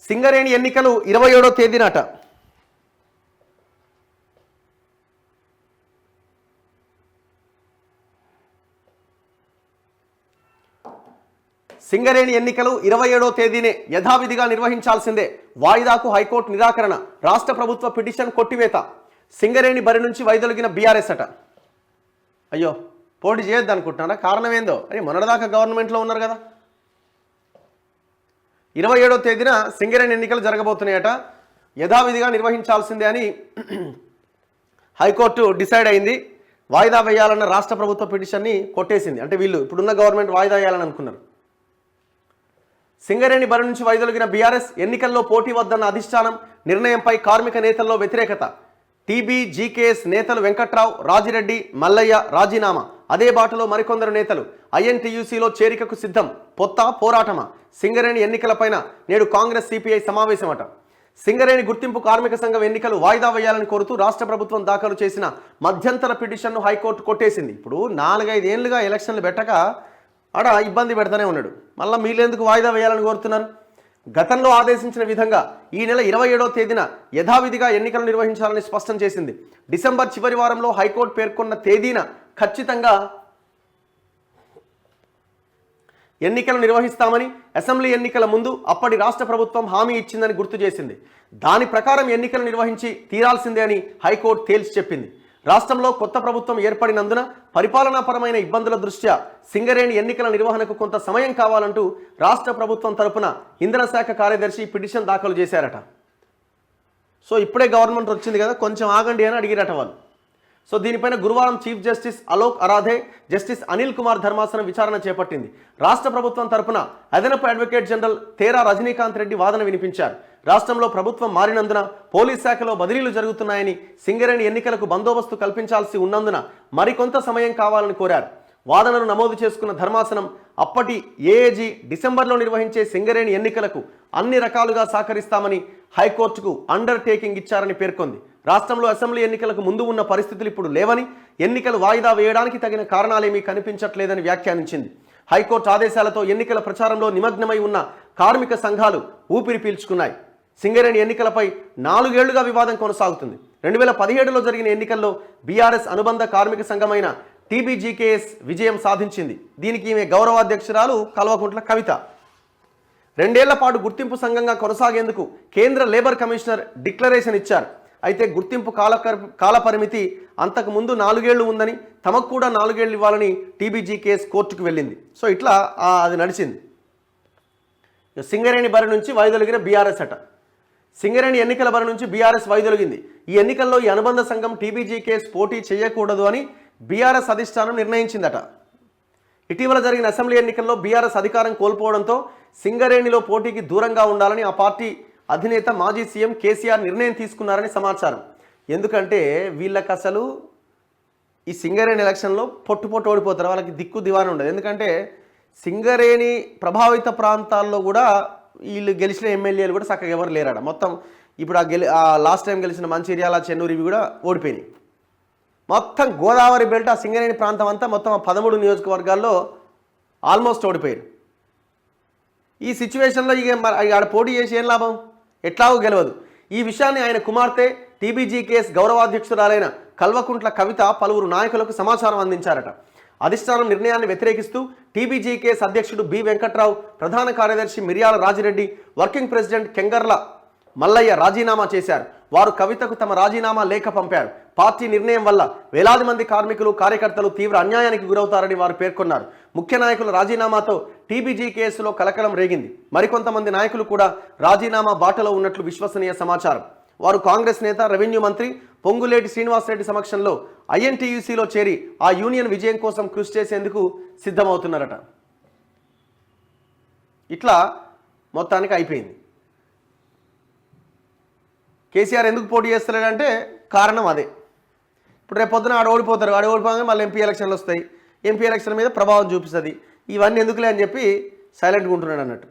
సింగరేణి ఎన్నికలు 27వ తేదీనట. సింగరేణి ఎన్నికలు 27వ తేదీనే యథావిధిగా నిర్వహించాల్సిందే. వాయిదాకు హైకోర్టు నిరాకరణ. రాష్ట్ర ప్రభుత్వ పిటిషన్ కొట్టివేత. సింగరేణి బరి నుంచి వైదొలిగిన బీఆర్ఎస్ అట. అయ్యో, పోటీ చేయొద్దు అనుకుంటున్నారా? కారణం ఏందో? అని మొన్నటిదాకా గవర్నమెంట్లో ఉన్నారు కదా. 27వ తేదీన సింగరేణి ఎన్నికలు జరగబోతున్నాయట. యథావిధిగా నిర్వహించాల్సిందే అని హైకోర్టు డిసైడ్ అయింది. వాయిదా వేయాలన్న రాష్ట్ర ప్రభుత్వ పిటిషన్ని కొట్టేసింది. అంటే వీళ్ళు ఇప్పుడున్న గవర్నమెంట్ వాయిదా వేయాలని అనుకున్నారు. సింగరేణి బరి నుంచి వైదొలిగిన బీఆర్ఎస్ ఎన్నికల్లో పోటీ వద్దన్న అధిష్టానం నిర్ణయంపై కార్మిక నేతల్లో వ్యతిరేకత. టీబీజీకేఎస్ నేతలు వెంకట్రావు, రాజిరెడ్డి, మల్లయ్య రాజీనామా. అదే బాటలో మరికొందరు నేతలు ఐఎన్టీయూసీలో చేరికకు సిద్ధం. పొత్త పోరాటమా? సింగరేణి ఎన్నికలపైన నేడు కాంగ్రెస్ సిపిఐ సమావేశమట. సింగరేణి గుర్తింపు కార్మిక సంఘం ఎన్నికలు వాయిదా వేయాలని కోరుతూ రాష్ట్ర ప్రభుత్వం దాఖలు చేసిన మధ్యంతర పిటిషన్ను హైకోర్టు కొట్టేసింది. ఇప్పుడు 4-5 ఏళ్లుగా ఎలక్షన్లు పెట్టక ఆడ ఇబ్బంది పెడతానే ఉన్నాడు. మళ్ళీ మీరెందుకు వాయిదా వేయాలని కోరుతున్నారు? గతంలో ఆదేశించిన విధంగా ఈ నెల 27వ తేదీన యథావిధిగా ఎన్నికలు నిర్వహించాలని స్పష్టం చేసింది. డిసెంబర్ చివరి వారంలో హైకోర్టు పేర్కొన్న తేదీన ఖచ్చితంగా ఎన్నికలు నిర్వహిస్తామని అసెంబ్లీ ఎన్నికల ముందు అప్పటి రాష్ట్ర ప్రభుత్వం హామీ ఇచ్చిందని గుర్తు చేసింది. దాని ప్రకారం ఎన్నికలు నిర్వహించి తీరాల్సిందే అని హైకోర్టు తేల్చి చెప్పింది. రాష్ట్రంలో కొత్త ప్రభుత్వం ఏర్పడినందున పరిపాలనాపరమైన ఇబ్బందుల దృష్ట్యా సింగరేణి ఎన్నికల నిర్వహణకు కొంత సమయం కావాలంటూ రాష్ట్ర ప్రభుత్వం తరపున ఇంధన శాఖ కార్యదర్శి పిటిషన్ దాఖలు చేశారట. సో ఇప్పుడే గవర్నమెంట్ వచ్చింది కదా, కొంచెం ఆగండి అని అడిగిరట వాళ్ళు. సో దీనిపైన గురువారం chief justice Alok Aradhe, justice Anil Kumar ధర్మాసనం విచారణ చేపట్టింది. రాష్ట్ర ప్రభుత్వం తరపున అదనపు అడ్వకేట్ జనరల్ తేరా రజనీకాంత్ రెడ్డి వాదన వినిపించారు. రాష్ట్రంలో ప్రభుత్వం మారినందున పోలీస్ శాఖలో బదిలీలు జరుగుతున్నాయని, సింగరేణి ఎన్నికలకు బందోబస్తు కల్పించాల్సి ఉన్నందున మరికొంత సమయం కావాలని కోరారు. వాదనను నమోదు చేసుకున్న ధర్మాసనం అప్పటి ఏఏజీ డిసెంబర్లో నిర్వహించే సింగరేణి ఎన్నికలకు అన్ని రకాలుగా సహకరిస్తామని హైకోర్టుకు అండర్టేకింగ్ ఇచ్చారని పేర్కొంది. రాష్ట్రంలో అసెంబ్లీ ఎన్నికలకు ముందు ఉన్న పరిస్థితులు ఇప్పుడు లేవని, ఎన్నికలు వాయిదా వేయడానికి తగిన కారణాలేమీ కనిపించట్లేదని వ్యాఖ్యానించింది. హైకోర్టు ఆదేశాలతో ఎన్నికల ప్రచారంలో నిమగ్నమై ఉన్న కార్మిక సంఘాలు ఊపిరి పీల్చుకున్నాయి. సింగరేణి ఎన్నికలపై 4 ఏళ్లుగా వివాదం కొనసాగుతుంది. 2017లో జరిగిన ఎన్నికల్లో బీఆర్ఎస్ అనుబంధ కార్మిక సంఘమైన టీబీజీకేఎస్ విజయం సాధించింది. దీనికి ఈమె గౌరవాధ్యక్షురాలు కల్వకుంట్ల కవిత. 2 ఏళ్ల పాటు గుర్తింపు సంఘంగా కొనసాగేందుకు కేంద్ర లేబర్ కమిషనర్ డిక్లరేషన్ ఇచ్చారు. అయితే గుర్తింపు కాలపరిమితి అంతకు ముందు 4 ఏళ్లు ఉందని, తమకు కూడా 4 ఏళ్లు ఇవ్వాలని టీబీజీకేఎస్ కోర్టుకు వెళ్ళింది. సో ఇట్లా అది నడిచింది. సింగరేణి బరి నుంచి వైదొలిగిన బీఆర్ఎస్ అట. సింగరేణి ఎన్నికల బరి నుంచి బీఆర్ఎస్ వైదొలిగింది. ఈ ఎన్నికల్లో ఈ అనుబంధ సంఘం టీబీజీకేఎస్ పోటీ చేయకూడదు అని బీఆర్ఎస్ అధిష్టానం నిర్ణయించిందట. ఇటీవల జరిగిన అసెంబ్లీ ఎన్నికల్లో బీఆర్ఎస్ అధికారం కోల్పోవడంతో సింగరేణిలో పోటీకి దూరంగా ఉండాలని ఆ పార్టీ అధినేత మాజీ సీఎం కేసీఆర్ నిర్ణయం తీసుకున్నారని సమాచారం. ఎందుకంటే వీళ్ళకి అసలు ఈ సింగరేణి ఎలక్షన్లో పొట్టు ఓడిపోతారు. వాళ్ళకి దిక్కు దివాణం ఉండదు. ఎందుకంటే సింగరేణి ప్రభావిత ప్రాంతాల్లో కూడా వీళ్ళు గెలిచిన ఎమ్మెల్యేలు కూడా చక్కగా ఎవరు లేరాడ. మొత్తం ఇప్పుడు ఆ లాస్ట్ టైం గెలిచిన మంచిర్యాల, చెన్నూరు ఇవి కూడా ఓడిపోయినాయి. మొత్తం గోదావరి బెల్ట్, ఆ సింగరేణి ప్రాంతం అంతా మొత్తం 13 నియోజకవర్గాల్లో ఆల్మోస్ట్ ఓడిపోయారు. ఈ సిచ్యువేషన్లో ఇక ఆడ పోటీ చేసి ఏం లాభం? ఎట్లాగో గెలవదు. ఈ విషయాన్ని ఆయన కుమార్తె టీబీజీకేఎస్ గౌరవాధ్యక్షురాలైన కల్వకుంట్ల కవిత పలువురు నాయకులకు సమాచారం అందించారట. అధిష్టానం నిర్ణయాన్ని వ్యతిరేకిస్తూ టీబీజీకేఎస్ అధ్యక్షుడు బి వెంకట్రావు, ప్రధాన కార్యదర్శి మిర్యాల రాజిరెడ్డి, వర్కింగ్ ప్రెసిడెంట్ కెంగర్ల మల్లయ్య రాజీనామా చేశారు. వారు కవితకు తమ రాజీనామా లేఖ పంపారు. పార్టీ నిర్ణయం వల్ల వేలాది మంది కార్మికులు, కార్యకర్తలు తీవ్ర అన్యాయానికి గురవుతారని వారు పేర్కొన్నారు. ముఖ్య నాయకుల రాజీనామాతో టీబీజీకేఎస్లో కలకలం రేగింది. మరికొంతమంది నాయకులు కూడా రాజీనామా బాటలో ఉన్నట్లు విశ్వసనీయ సమాచారం. వారు కాంగ్రెస్ నేత, రెవెన్యూ మంత్రి పొంగులేటి శ్రీనివాసరెడ్డి సమక్షంలో ఐఎన్టీయూసీలో చేరి ఆ యూనియన్ విజయం కోసం కృషి చేసేందుకు సిద్ధమవుతున్నారట. ఇట్లా మొత్తానికి అయిపోయింది. కేసీఆర్ ఎందుకు పోటీ చేస్తున్నాడంటే కారణం అదే. ఇప్పుడు రేపు పొద్దున ఆడ ఓడిపోతారు. ఆడ ఓడిపోగానే మళ్ళీ ఎంపీ ఎలక్షన్లు వస్తాయి. ఎంపీ ఎలక్షన్ మీద ప్రభావం చూపిస్తుంది. ఇవన్నీ ఎందుకులే అని చెప్పి సైలెంట్గా ఉంటున్నాడు అన్నట్టు.